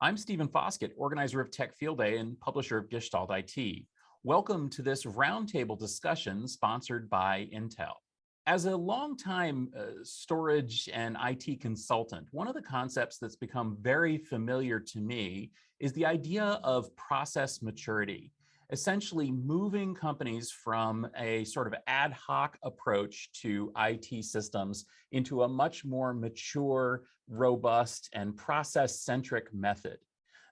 I'm Stephen Foskett, organizer of Tech Field Day and publisher of Gestalt IT. Welcome to this roundtable discussion sponsored by Intel. As a longtime storage and IT consultant, one of the concepts that's become very familiar to me is the idea of process maturity, essentially moving companies from a sort of ad hoc approach to IT systems into a much more mature, robust, and process-centric method.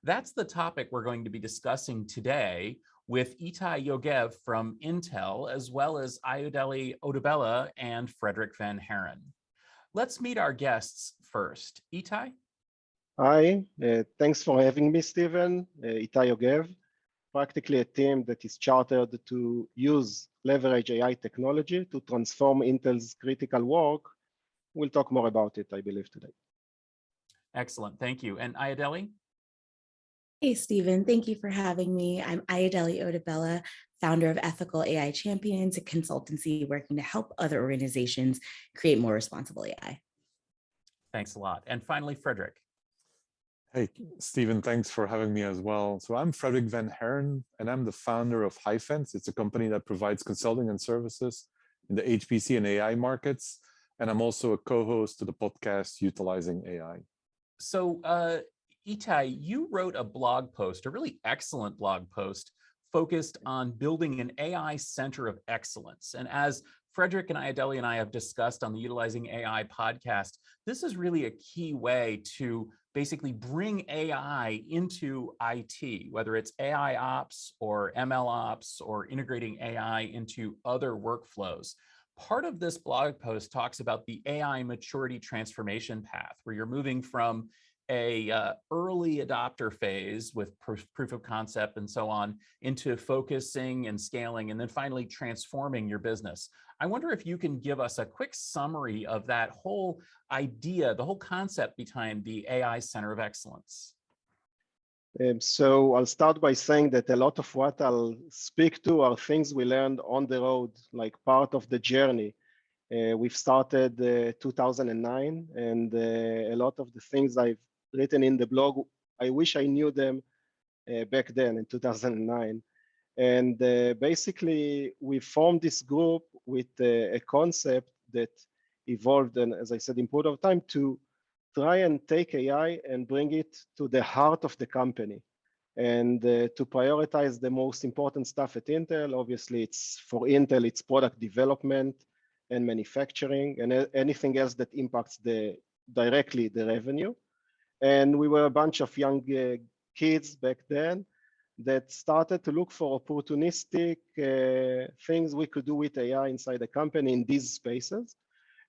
That's the topic we're going to be discussing today with Itai Yogev from Intel, as well as Ayodele Odubela and Frederick Van Haren. Let's meet our guests first. Itai? Hi, thanks for having me, Stephen. Itai Yogev, practically a team that is chartered to leverage AI technology to transform Intel's critical work. We'll talk more about it, I believe, today. Excellent, thank you. And Ayodele? Hey, Stephen, thank you for having me. I'm Ayodele Odubela, founder of Ethical AI Champions, a consultancy working to help other organizations create more responsible AI. Thanks a lot. And finally, Frederick. Hey, Stephen, thanks for having me as well. So I'm Frederick Van Haren, and I'm the founder of Highfence. It's a company that provides consulting and services in the HPC and AI markets. And I'm also a co-host to the podcast Utilizing AI. So Itai, you wrote a blog post, a really excellent blog post, focused on building an AI center of excellence. And as Frederick and Ayodele and I have discussed on the Utilizing AI podcast, this is really a key way to basically bring AI into IT, whether it's AIOps or MLOps or integrating AI into other workflows. Part of this blog post talks about the AI maturity transformation path, where you're moving from a early adopter phase with proof of concept and so on into focusing and scaling, and then finally transforming your business. I wonder if you can give us a quick summary of that whole idea, the whole concept behind the AI Center of Excellence. So I'll start by saying that a lot of what I'll speak to are things we learned on the road, like part of the journey. We've started 2009, and a lot of the things I've written in the blog, I wish I knew them back then in 2009. And basically, we formed this group with a concept that evolved, and as I said, in period of time, to try and take AI and bring it to the heart of the company, and to prioritize the most important stuff at Intel. Obviously, for Intel, it's product development and manufacturing, and anything else that impacts directly the revenue. And we were a bunch of young kids back then that started to look for opportunistic things we could do with AI inside the company in these spaces.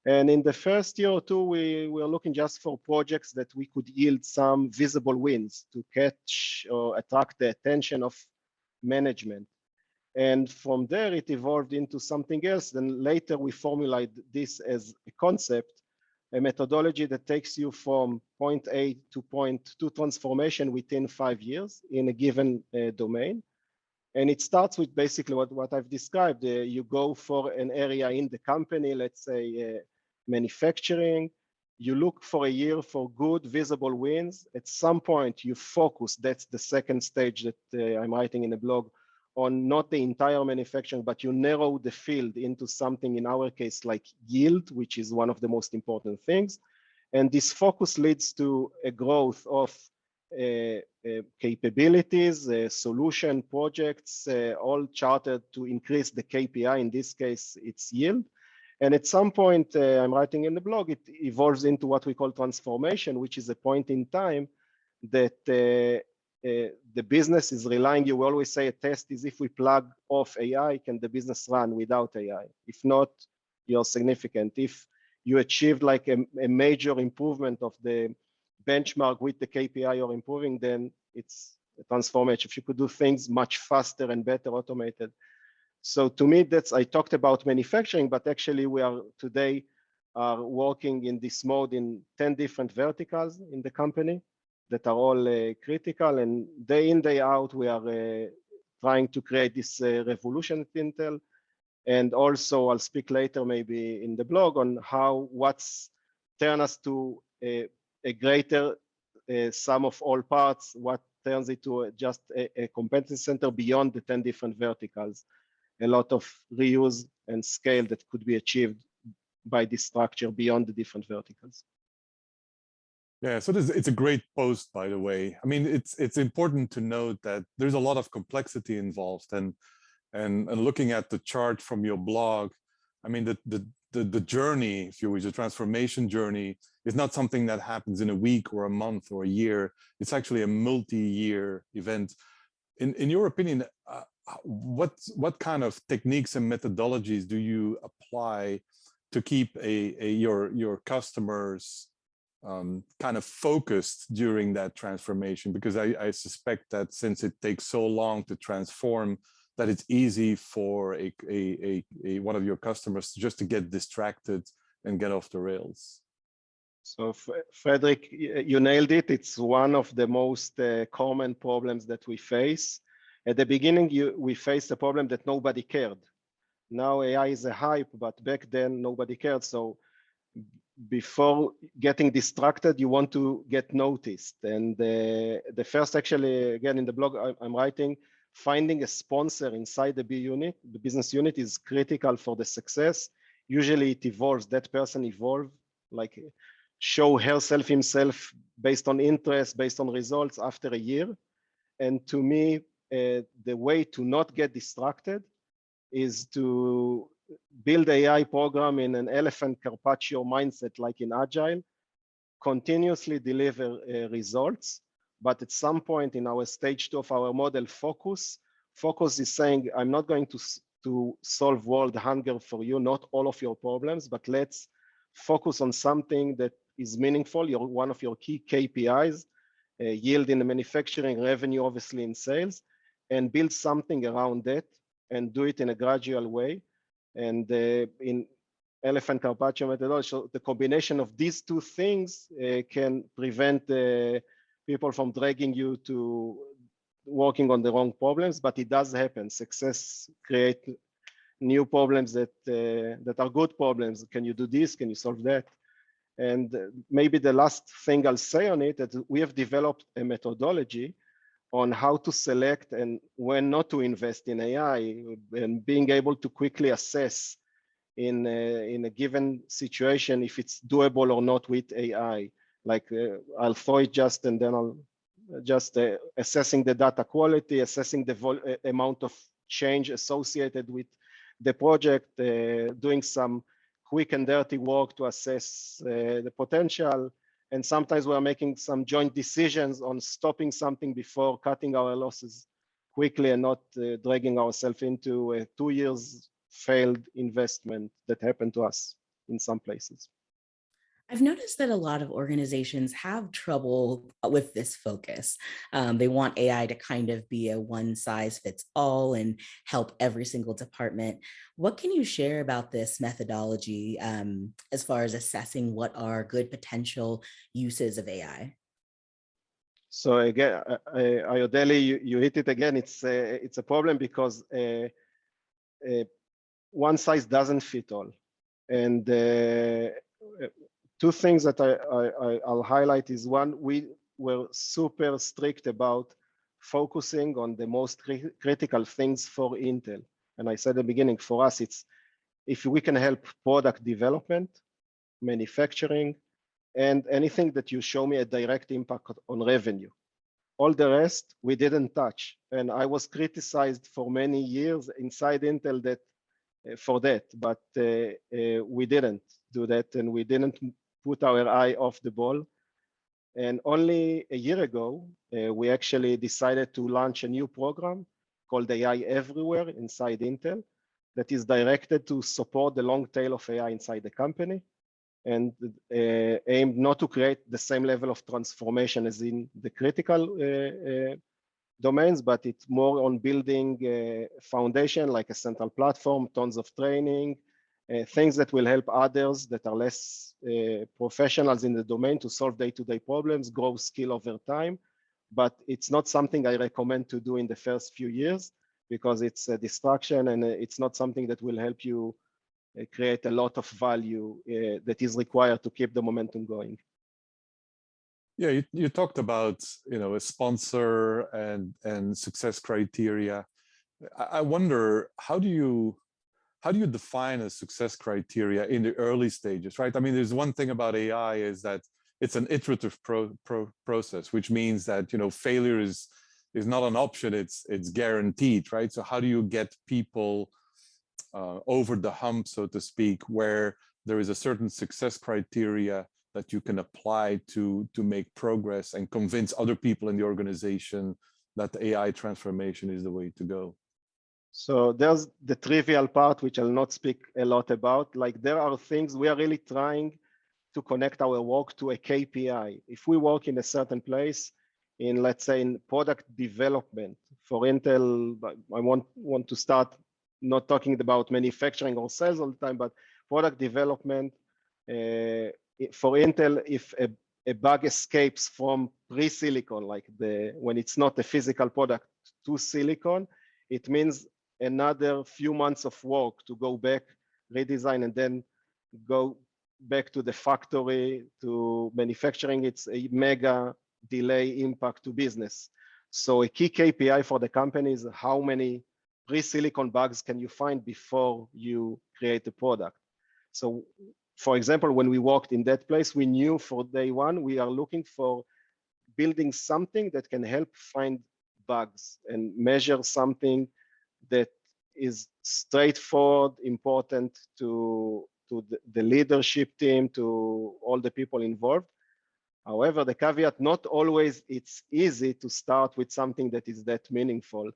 And in the first year or two, we were looking just for projects that we could yield some visible wins to catch or attract the attention of management. And from there, it evolved into something else. Then later, we formulated this as a concept, a methodology that takes you from point A to point 2 transformation within 5 years in a given domain. And it starts with basically what I've described. You go for an area in the company, let's say manufacturing. You look for a year for good visible wins. At some point, you focus. That's the second stage that I'm writing in the blog, on not the entire manufacturing, but you narrow the field into something, in our case, like yield, which is one of the most important things. And this focus leads to a growth of capabilities, solution projects, all chartered to increase the KPI. In this case, it's yield. And at some point, I'm writing in the blog, it evolves into what we call transformation, which is a point in time that the business is relying. You always say a test is if we plug off AI, can the business run without AI? If not, you're significant. If you achieved like a major improvement of the benchmark with the KPI you're improving, then it's a transformation. If you could do things much faster and better automated. So to me, I talked about manufacturing, but actually we are today working in this mode in 10 different verticals in the company that are all critical, and day in, day out, we are trying to create this revolution at Intel. And also, I'll speak later maybe in the blog on what's turned us to a greater sum of all parts, what turns it to just a competency center beyond the 10 different verticals. A lot of reuse and scale that could be achieved by this structure beyond the different verticals. Yeah, so it's a great post, by the way. I mean, it's important to note that there's a lot of complexity involved, and looking at the chart from your blog, I mean, the journey, if you wish, the transformation journey is not something that happens in a week or a month or a year. It's actually a multi-year event. In your opinion, what kind of techniques and methodologies do you apply to keep your customers kind of focused during that transformation? Because I suspect that since it takes so long to transform, that it's easy for one of your customers just to get distracted and get off the rails. So Frederick, you nailed it. It's one of the most common problems that we face. At the beginning, we faced a problem that nobody cared. Now AI is a hype, but back then nobody cared. So before getting distracted, you want to get noticed. And the first, actually, again, in the blog I'm writing, finding a sponsor inside the business unit is critical for the success. Usually it evolves, that person evolves, like show herself, himself, based on interest, based on results after a year. And to me, the way to not get distracted is to build AI program in an elephant carpaccio mindset, like in Agile, continuously deliver results. But at some point in our stage 2 of our model, focus is saying, I'm not going to solve world hunger for you, not all of your problems, but let's focus on something that is meaningful. One of your key KPIs, yield in the manufacturing, revenue, obviously in sales, and build something around that and do it in a gradual way. And in elephant carpaccio methodology, so the combination of these two things can prevent people from dragging you to working on the wrong problems, but it does happen. Success create new problems that are good problems. Can you do this? Can you solve that? And maybe the last thing I'll say on it, that we have developed a methodology on how to select and when not to invest in AI, and being able to quickly assess in a given situation if it's doable or not with AI. Like I'll throw it just, and then I'll just assessing the data quality, assessing the amount of change associated with the project, doing some quick and dirty work to assess the potential. And sometimes we're making some joint decisions on stopping something before cutting our losses quickly and not dragging ourselves into a 2 years failed investment that happened to us in some places. I've noticed that a lot of organizations have trouble with this focus. They want AI to kind of be a one size fits all and help every single department. What can you share about this methodology as far as assessing what are good potential uses of AI? So again, Ayodele, you hit it again. It's a problem because one size doesn't fit all. And two things that I'll highlight is, one, we were super strict about focusing on the most critical things for Intel. And I said at the beginning, for us, it's if we can help product development, manufacturing, and anything that you show me a direct impact on revenue. All the rest we didn't touch. And I was criticized for many years inside Intel that for that, but we didn't do that, and we didn't put our eye off the ball. And only a year ago, we actually decided to launch a new program called AI Everywhere inside Intel that is directed to support the long tail of AI inside the company, and aimed not to create the same level of transformation as in the critical domains, but it's more on building a foundation like a central platform, tons of training, things that will help others that are less professionals in the domain to solve day-to-day problems, grow skill over time. But it's not something I recommend to do in the first few years because it's a distraction, and it's not something that will help you create a lot of value that is required to keep the momentum going. Yeah, you talked about, a sponsor and success criteria. I wonder, how do you define a success criteria in the early stages, right? I mean, there's one thing about AI is that it's an iterative process, which means that, failure is not an option, it's guaranteed, right? So how do you get people over the hump, so to speak, where there is a certain success criteria that you can apply to make progress and convince other people in the organization that the AI transformation is the way to go? So there's the trivial part, which I'll not speak a lot about. Like, there are things we are really trying to connect our work to a KPI. If we work in a certain place, in, let's say, in product development for Intel, I want to start not talking about manufacturing or sales all the time, but product development for Intel. If a bug escapes from pre-silicon, like when it's not a physical product, to silicon, it means another few months of work to go back, redesign, and then go back to the factory to manufacturing. It's a mega delay impact to business. So a key KPI for the company is how many pre-silicon bugs can you find before you create a product. So for example, when we worked in that place, we knew for day one, we are looking for building something that can help find bugs and measure something that is straightforward, important to the leadership team, to all the people involved. However, the caveat, not always it's easy to start with something that is that meaningful.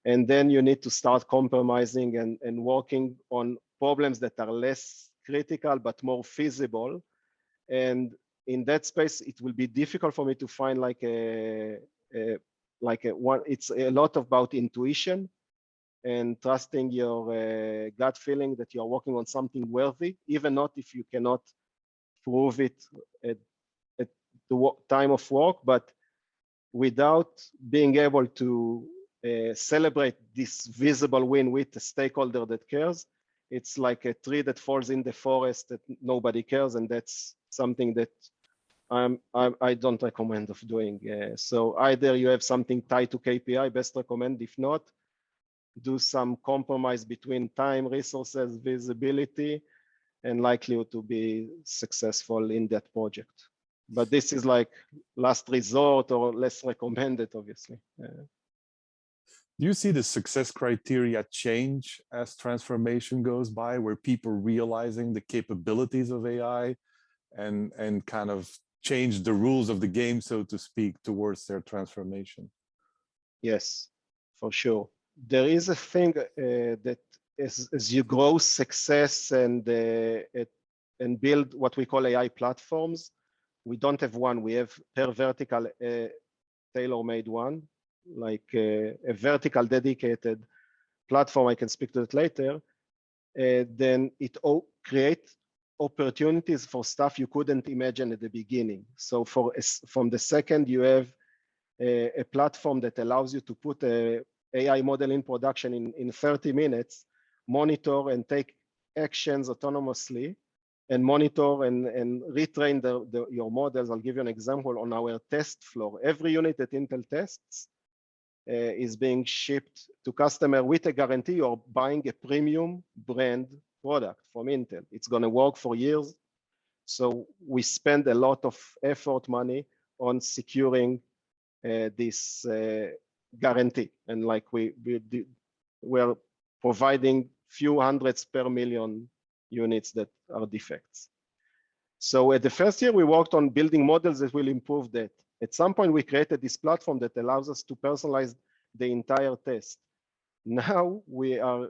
And then you need to start compromising and working on problems that are less critical, but more feasible. And in that space, it will be difficult for me to find it's a lot about intuition and trusting your gut feeling that you're working on something worthy, even not if you cannot prove it at the time of work, but without being able to celebrate this visible win with a stakeholder that cares. It's like a tree that falls in the forest that nobody cares, and that's something that I don't recommend of doing. So either you have something tied to KPI, best recommend. If not, do some compromise between time, resources, visibility, and likelihood to be successful in that project. But this is like last resort or less recommended, obviously. Do you see the success criteria change as transformation goes by, where people realizing the capabilities of AI and kind of change the rules of the game, so to speak, towards their transformation? Yes, for sure. There is a thing that as you grow success and build what we call AI platforms, we don't have one. We have per vertical tailor-made one, like a vertical dedicated platform. I can speak to that later. Then it creates opportunities for stuff you couldn't imagine at the beginning. So from the second you have a platform that allows you to put a AI model in production in 30 minutes, monitor and take actions autonomously, and monitor and retrain your models. I'll give you an example on our test floor. Every unit that Intel tests is being shipped to customer with a guarantee you're buying a premium brand product from Intel. It's going to work for years. So we spend a lot of effort, money on securing this guarantee. And like we're providing few hundreds per million units that are defects. So at the first year, we worked on building models that will improve that. At some point, we created this platform that allows us to personalize the entire test. Now we are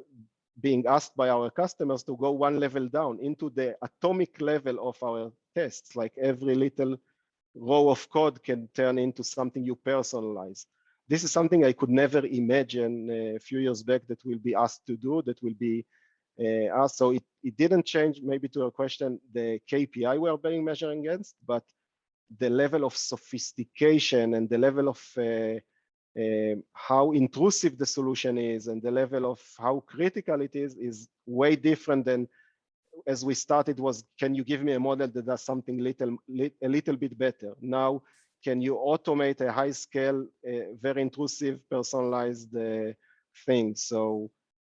being asked by our customers to go one level down into the atomic level of our tests. Like every little row of code can turn into something you personalize. This is something I could never imagine a few years back that will be asked to do, that will be asked. So it didn't change, maybe to your question, the KPI we're being measured against, but the level of sophistication and the level of how intrusive the solution is and the level of how critical it is way different than as we started was, can you give me a model that does something a little bit better? Now, can you automate a high scale, very intrusive, personalized thing? So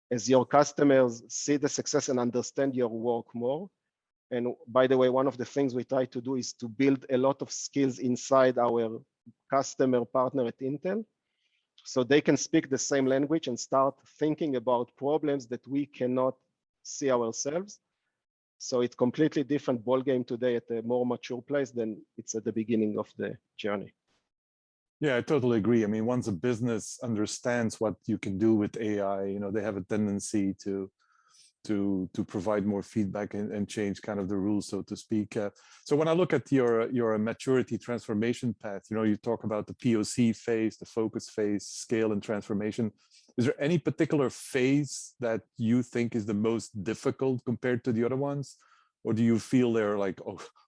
as your customers see the success and understand your work more. And by the way, one of the things we try to do is to build a lot of skills inside our customer partner at Intel, so they can speak the same language and start thinking about problems that we cannot see ourselves. So it's completely different ballgame today at a more mature place than it's at the beginning of the journey. Yeah, I totally agree. I mean, once a business understands what you can do with AI, you know, they have a tendency to provide more feedback and change kind of the rules, so to speak. So when I look at your maturity transformation path, you know, you talk about the POC phase, the focus phase, scale and transformation. Is there any particular phase that you think is the most difficult compared to the other ones? Or do you feel they're like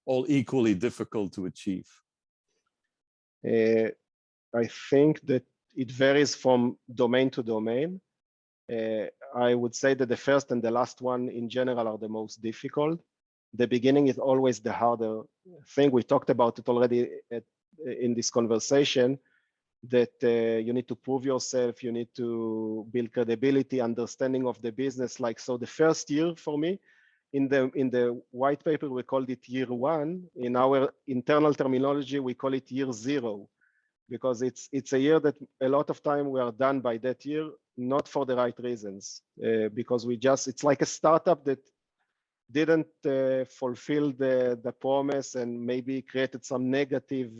all equally difficult to achieve? I think that it varies from domain to domain. I would say that the first and the last one in general are the most difficult. The beginning is always the harder thing. We talked about it already in this conversation, that you need to prove yourself, you need to build credibility, understanding of the business. Like, so the first year for me, in the white paper, we called it year one. In our internal terminology, we call it year zero, because it's a year that a lot of time we are done by that year, not for the right reasons, because it's like a startup that didn't fulfill the promise and maybe created some negative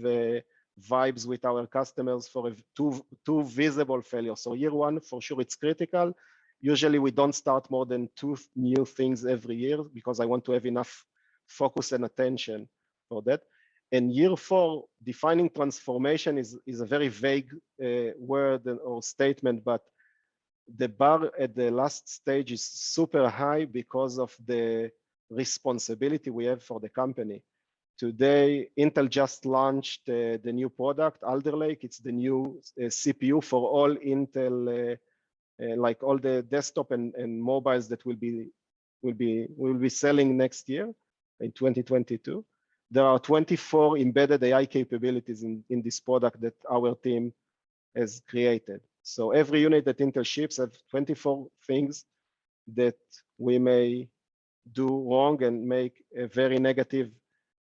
vibes with our customers for two visible failures. So year one, for sure, it's critical. Usually we don't start more than 2 new things every year, because I want to have enough focus and attention for that. And year 4, defining transformation is a very vague word or statement, but the bar at the last stage is super high because of the responsibility we have for the company. Today, Intel just launched the new product, Alder Lake. It's the new CPU for all Intel, like all the desktop and mobiles that will be selling next year in 2022. There are 24 embedded AI capabilities in this product that our team has created. So every unit that Intel ships have 24 things that we may do wrong and make a very negative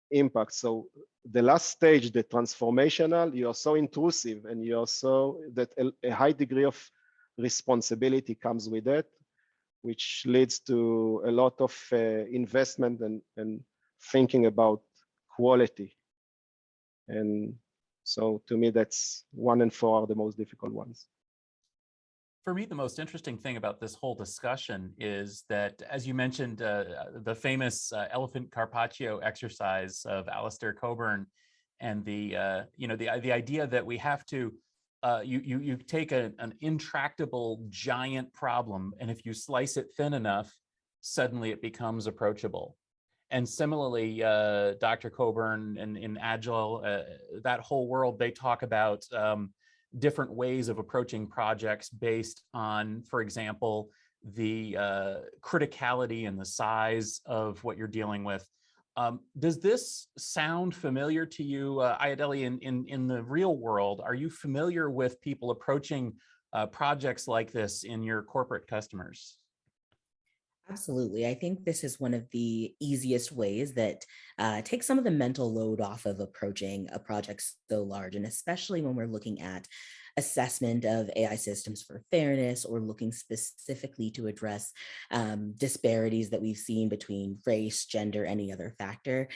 impact. So the last stage, the transformational, you are so intrusive, and you are so that a high degree of responsibility comes with it, which leads to a lot of investment and thinking about quality. And so to me, that's 1 and 4 are the most difficult ones. For me, the most interesting thing about this whole discussion is that, as you mentioned, the famous elephant carpaccio exercise of Alistair Cockburn, and the idea that we have to you take an intractable giant problem, and if you slice it thin enough, suddenly it becomes approachable. And similarly, Dr. Cockburn in Agile, that whole world, they talk about different ways of approaching projects based on, for example, the criticality and the size of what you're dealing with. Does this sound familiar to you, Ayodele, in the real world? Are you familiar with people approaching projects like this in your corporate customers? Absolutely. I think this is one of the easiest ways that takes some of the mental load off of approaching a project so large, and especially when we're looking at assessment of AI systems for fairness, or looking specifically to address disparities that we've seen between race, gender, any other factor.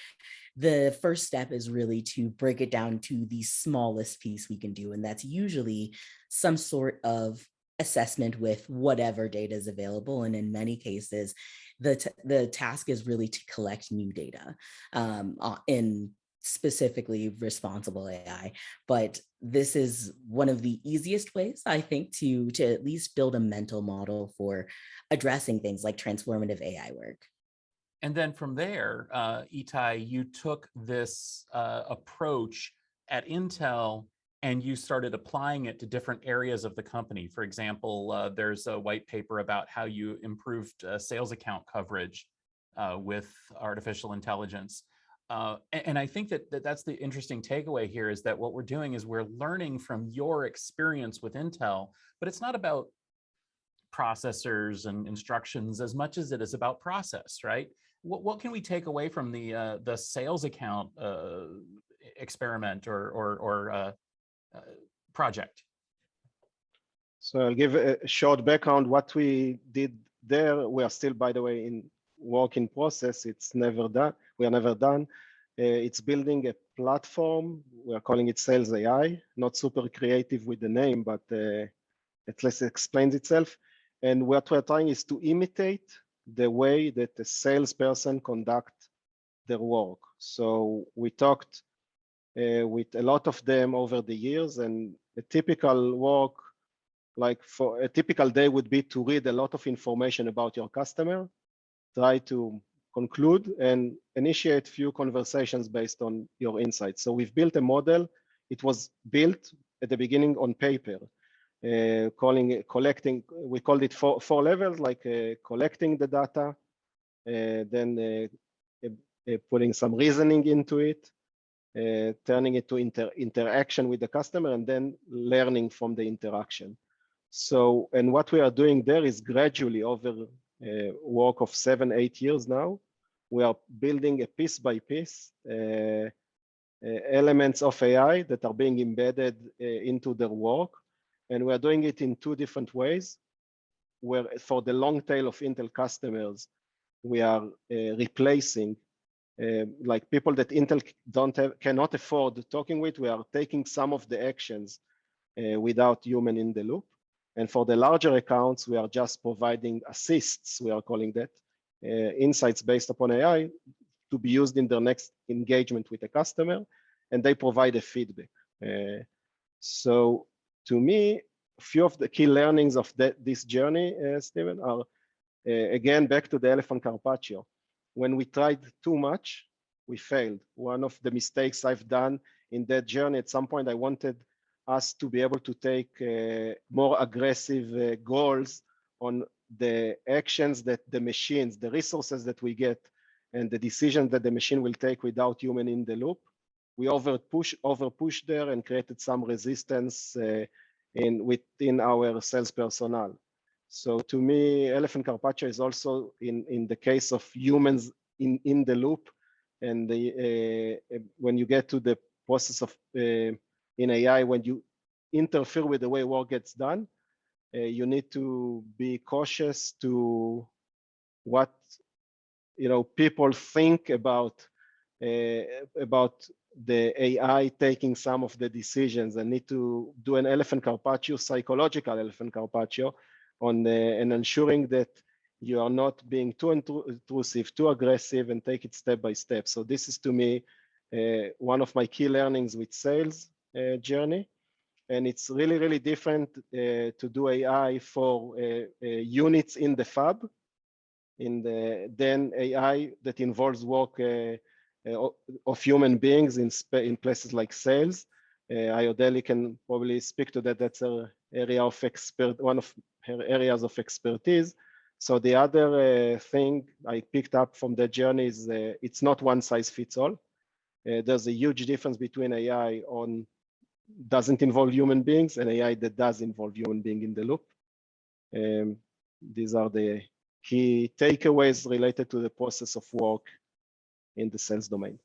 The first step is really to break it down to the smallest piece we can do, and that's usually some sort of assessment with whatever data is available. And in many cases, the task is really to collect new data in specifically responsible AI. But this is one of the easiest ways, I think, to at least build a mental model for addressing things like transformative AI work. And then from there, Itai, you took this approach at Intel and you started applying it to different areas of the company. For example, there's a white paper about how you improved sales account coverage with artificial intelligence. And I think that that's the interesting takeaway here, is that what we're doing is we're learning from your experience with Intel, but it's not about processors and instructions as much as it is about process, right? What can we take away from the sales account experiment or project? So I'll give a short background. What we did there, we are still, by the way, in work in process. It's never done. We are never done. It's building a platform. We are calling it Sales AI. Not super creative with the name, but at least it explains itself. And what we're trying is to imitate the way that a salesperson conduct their work. So we talked with a lot of them over the years, and a typical work, like for a typical day, would be to read a lot of information about your customer, try to conclude and initiate few conversations based on your insights. So we've built a model. It was built at the beginning on paper, collecting, we called it four levels, like collecting the data, then putting some reasoning into it, turning it to interaction with the customer, and then learning from the interaction. So, and what we are doing there is gradually over work of 7-8 years now, we are building a piece by piece elements of AI that are being embedded into their work. And we are doing it in two different ways, where for the long tail of Intel customers, we are replacing like people that Intel cannot afford talking with. We are taking some of the actions without human in the loop. And for the larger accounts, we are just providing assists, we are calling that, insights based upon AI to be used in their next engagement with the customer, and they provide a feedback. So to me, a few of the key learnings of this journey, Stephen, are again, back to the elephant carpaccio. When we tried too much, we failed. One of the mistakes I've done in that journey, at some point I wanted us to be able to take more aggressive goals on the actions that the machines, the resources that we get, and the decisions that the machine will take without human in the loop. We overpushed there and created some resistance within our sales personnel. So to me, elephant carpaccio is also in the case of humans in the loop. And when you get to the process of in AI, when you interfere with the way work gets done, you need to be cautious to what people think about the AI taking some of the decisions, and need to do an elephant carpaccio, psychological elephant carpaccio, on and ensuring that you are not being too intrusive, too aggressive, and take it step by step. So this is, to me, one of my key learnings with sales journey. And it's really, really different to do AI for units in the fab than AI that involves work of human beings in places like sales. Ayodele can probably speak to that. That's her area of one of her areas of expertise. So the other thing I picked up from that journey is it's not one size fits all. There's a huge difference between AI doesn't involve human beings and AI that does involve human being in the loop. These are the key takeaways related to the process of work in the sales domain.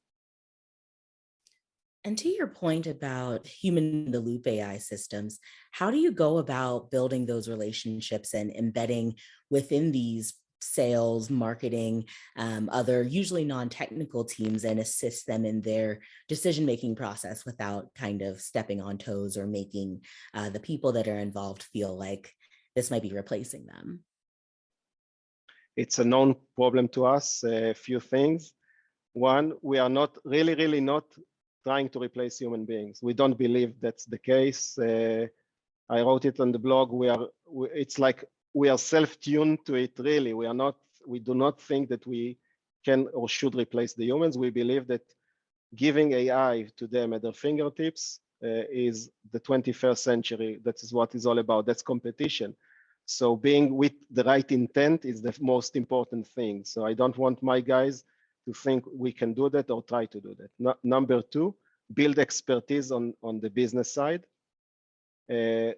And to your point about human in the loop AI systems, how do you go about building those relationships and embedding within these sales, marketing, other usually non-technical teams, and assist them in their decision-making process without kind of stepping on toes or making the people that are involved feel like this might be replacing them? It's a known problem to us. A few things. One, we are not really not trying to replace human beings. We don't believe that's the case. I wrote it on the blog. It's like we are self-tuned to it, really. We do not think that we can or should replace the humans. We believe that giving AI to them at their fingertips is the 21st century. That is what it's all about. That's competition. So being with the right intent is the most important thing. So I don't want my guys to think we can do that or try to do that. Number two, build expertise on the business side.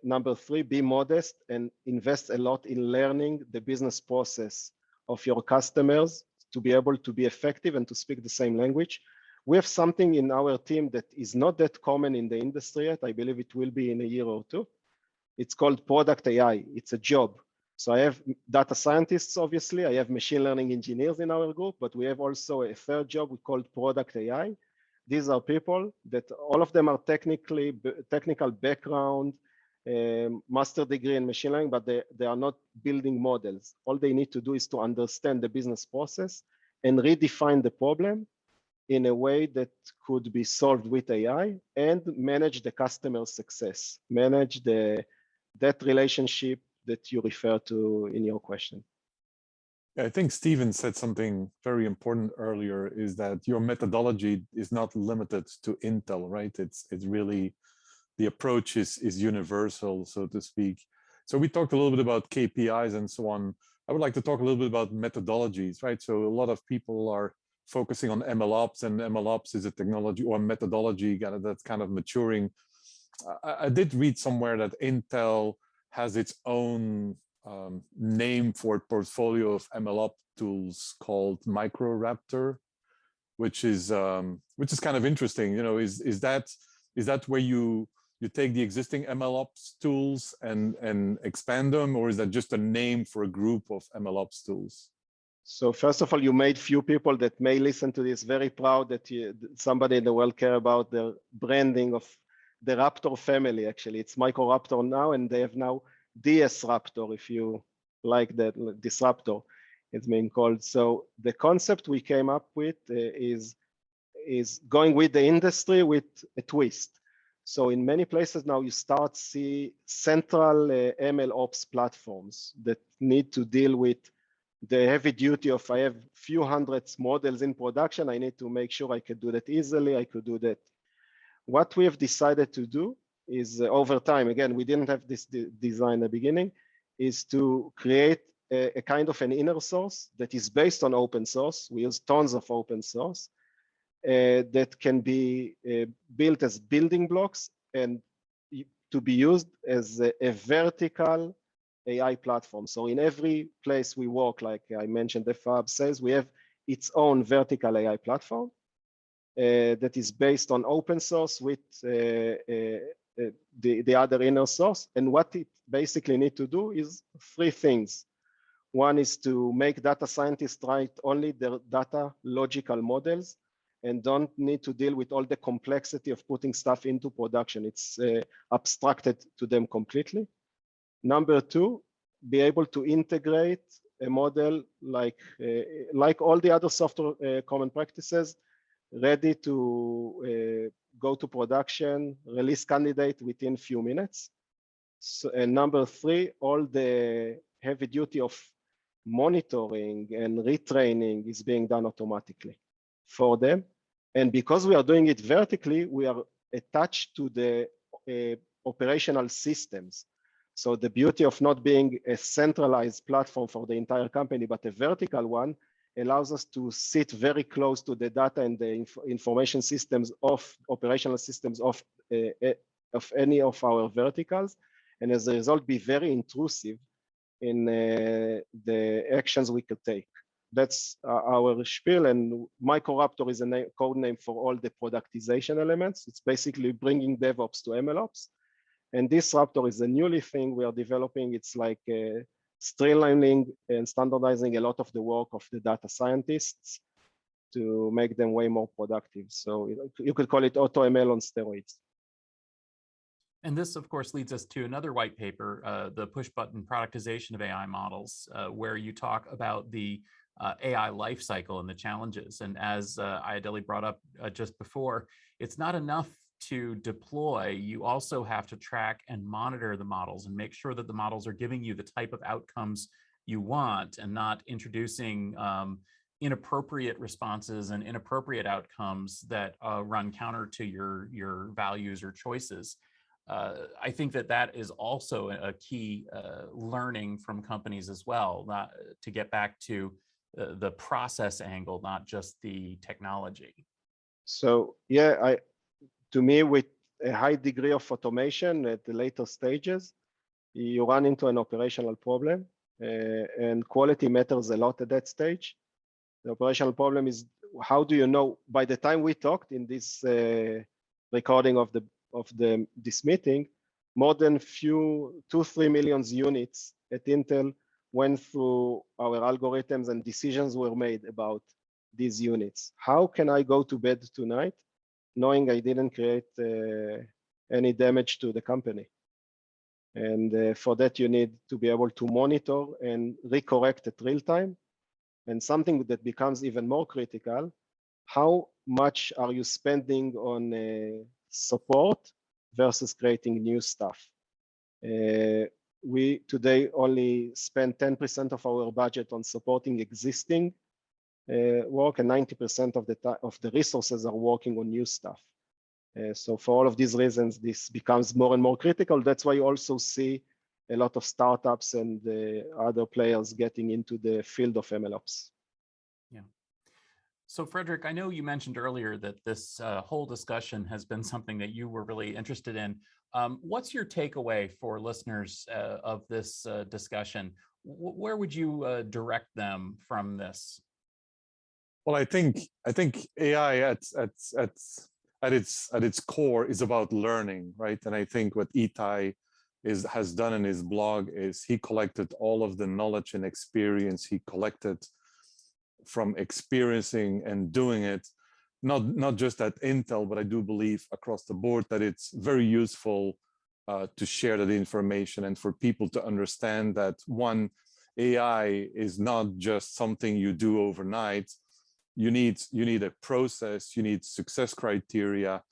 Number three, be modest and invest a lot in learning the business process of your customers to be able to be effective and to speak the same language. We have something in our team that is not that common in the industry yet. I believe it will be in a year or two. It's called product AI. It's a job. So I have data scientists, obviously. I have machine learning engineers in our group, but we have also a third job we call product AI. These are people that all of them are technical background, master degree in machine learning, but they are not building models. All they need to do is to understand the business process and redefine the problem in a way that could be solved with AI and manage the customer success, manage that relationship that you refer to in your question. I think Steven said something very important earlier, is that your methodology is not limited to Intel, right? It's really, the approach is universal, so to speak. So we talked a little bit about KPIs and so on. I would like to talk a little bit about methodologies, right? So a lot of people are focusing on MLOps, and MLOps is a technology or methodology that's kind of maturing. I did read somewhere that Intel has its own name for a portfolio of MLOps tools called MicroRaptor, which is kind of interesting. You know, is that where you take the existing MLOps tools and expand them, or is that just a name for a group of MLOps tools? So first of all, you made few people that may listen to this very proud that somebody in the world care about the branding of the Raptor family. Actually, it's MicroRaptor now, and they have now DS Raptor, if you like that, Disruptor, it's being called. So the concept we came up with is going with the industry with a twist. So in many places now you start see central MLOps platforms that need to deal with the heavy duty of, I have few hundreds models in production, I need to make sure I could do that easily, I could do that. What we have decided to do is over time, again, we didn't have this design at the beginning, is to create a kind of an inner source that is based on open source. We use tons of open source that can be built as building blocks and to be used as a vertical AI platform. So in every place we work, like I mentioned, the FAB says, we have its own vertical AI platform that is based on open source with the other inner source. And what it basically need to do is three things. One is to make data scientists write only their data logical models and don't need to deal with all the complexity of putting stuff into production. It's abstracted to them completely. Number two, be able to integrate a model like all the other software common practices, ready to go to production, release candidate within few minutes. So, and number three, all the heavy duty of monitoring and retraining is being done automatically for them. And because we are doing it vertically, we are attached to the operational systems. So the beauty of not being a centralized platform for the entire company, but a vertical one, allows us to sit very close to the data and the information systems of operational systems of any of our verticals. And as a result, be very intrusive in the actions we could take. That's our spiel, and MicroRaptor is a code name for all the productization elements. It's basically bringing DevOps to MLOps. And this Raptor is a newly thing we are developing. It's like streamlining and standardizing a lot of the work of the data scientists to make them way more productive. So you could call it AutoML on steroids. And this, of course, leads us to another white paper, the push-button productization of AI models, where you talk about the AI lifecycle and the challenges. And as Ayodele brought up just before, it's not enough to deploy. You also have to track and monitor the models and make sure that the models are giving you the type of outcomes you want and not introducing inappropriate responses and inappropriate outcomes that run counter to your values or choices. I think that is also a key learning from companies as well, to get back to the process angle, not just the technology. So yeah, to me, with a high degree of automation at the later stages, you run into an operational problem, and quality matters a lot at that stage. The operational problem is, how do you know? By the time we talked in this recording of this meeting, more than 2-3 million units at Intel went through our algorithms and decisions were made about these units. How can I go to bed tonight knowing I didn't create any damage to the company? And for that, you need to be able to monitor and recorrect at real time. And something that becomes even more critical, how much are you spending on support versus creating new stuff? We today only spend 10% of our budget on supporting existing work, and 90% of the resources are working on new stuff. So for all of these reasons, this becomes more and more critical. That's why you also see a lot of startups and other players getting into the field of MLOps. Yeah. So Frederick, I know you mentioned earlier that this whole discussion has been something that you were really interested in. What's your takeaway for listeners of this discussion? Where would you direct them from this? Well, I think AI at its core is about learning, right? And I think what Itai has done in his blog is he collected all of the knowledge and experience he collected from experiencing and doing it, not just at Intel, but I do believe across the board that it's very useful to share that information and for people to understand that, one, AI is not just something you do overnight. You need a process, you need success criteria,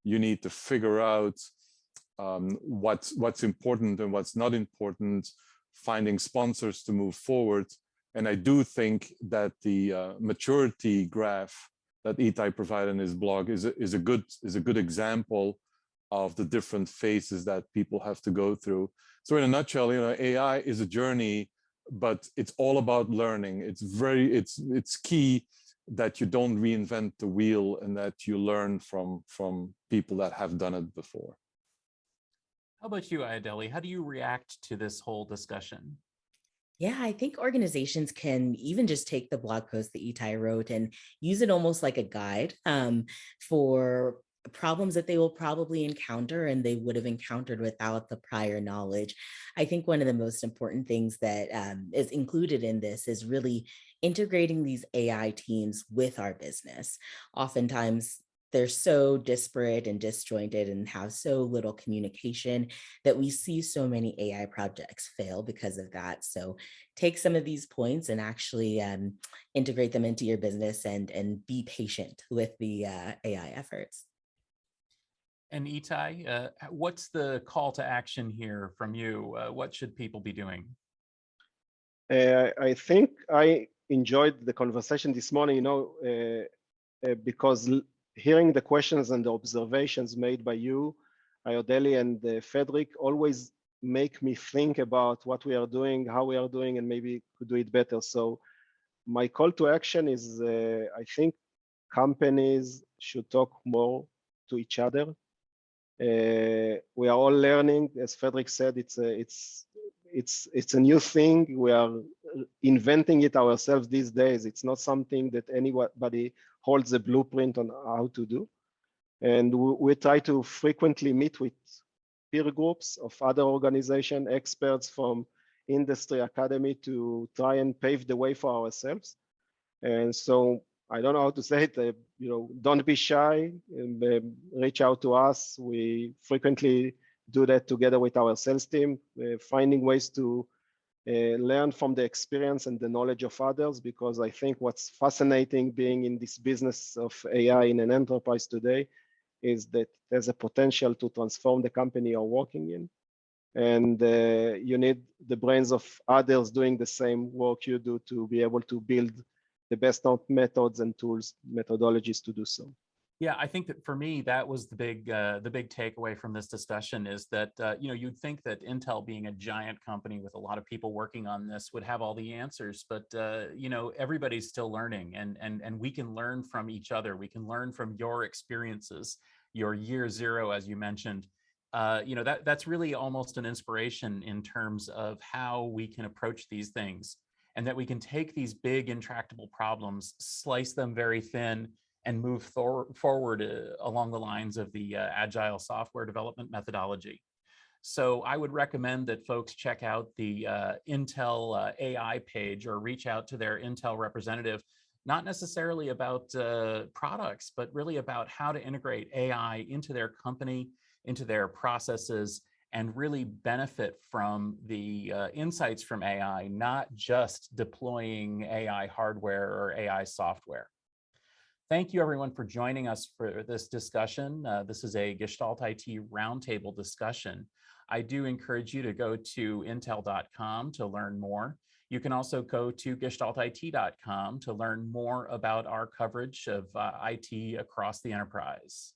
you need to figure out what's important and what's not important, finding sponsors to move forward. And I do think that the maturity graph that Itai provided in his blog is a good example of the different phases that people have to go through. So in a nutshell, AI is a journey, but it's all about learning. It's key that you don't reinvent the wheel and that you learn from people that have done it before. How about you, Ayodele? How do you react to this whole discussion? Yeah, I think organizations can even just take the blog post that Itai wrote and use it almost like a guide for problems that they will probably encounter and they would have encountered without the prior knowledge. I think one of the most important things that is included in this is really integrating these AI teams with our business. Oftentimes, they're so disparate and disjointed and have so little communication that we see so many AI projects fail because of that. So take some of these points and actually integrate them into your business and be patient with the AI efforts. And Itai, what's the call to action here from you? What should people be doing? I think I enjoyed the conversation this morning, because hearing the questions and the observations made by you, Ayodele and Frederick, always make me think about what we are doing, how we are doing, and maybe could do it better. So my call to action is, I think companies should talk more to each other. We are all learning, as Frederick said, it's a new thing. We are inventing it ourselves these days. It's not something that anybody holds a blueprint on how to do. And we try to frequently meet with peer groups of other organizations, experts from industry academy to try and pave the way for ourselves. And so I don't know how to say it, don't be shy, reach out to us. We frequently do that together with our sales team, finding ways to learn from the experience and the knowledge of others, because I think what's fascinating being in this business of AI in an enterprise today is that there's a potential to transform the company you're working in. And you need the brains of others doing the same work you do to be able to build the best methods and tools, methodologies to do so. Yeah, I think that for me, that was the big takeaway from this discussion is that you'd think that Intel, being a giant company with a lot of people working on this, would have all the answers, but everybody's still learning, and we can learn from each other. We can learn from your experiences, your year zero, as you mentioned. That's really almost an inspiration in terms of how we can approach these things, and that we can take these big intractable problems, slice them very thin, and move forward along the lines of the agile software development methodology. So I would recommend that folks check out the Intel AI page, or reach out to their Intel representative, not necessarily about products, but really about how to integrate AI into their company, into their processes, and really benefit from the insights from AI, not just deploying AI hardware or AI software. Thank you, everyone, for joining us for this discussion. This is a Gestalt IT roundtable discussion. I do encourage you to go to intel.com to learn more. You can also go to gestaltit.com to learn more about our coverage of IT across the enterprise.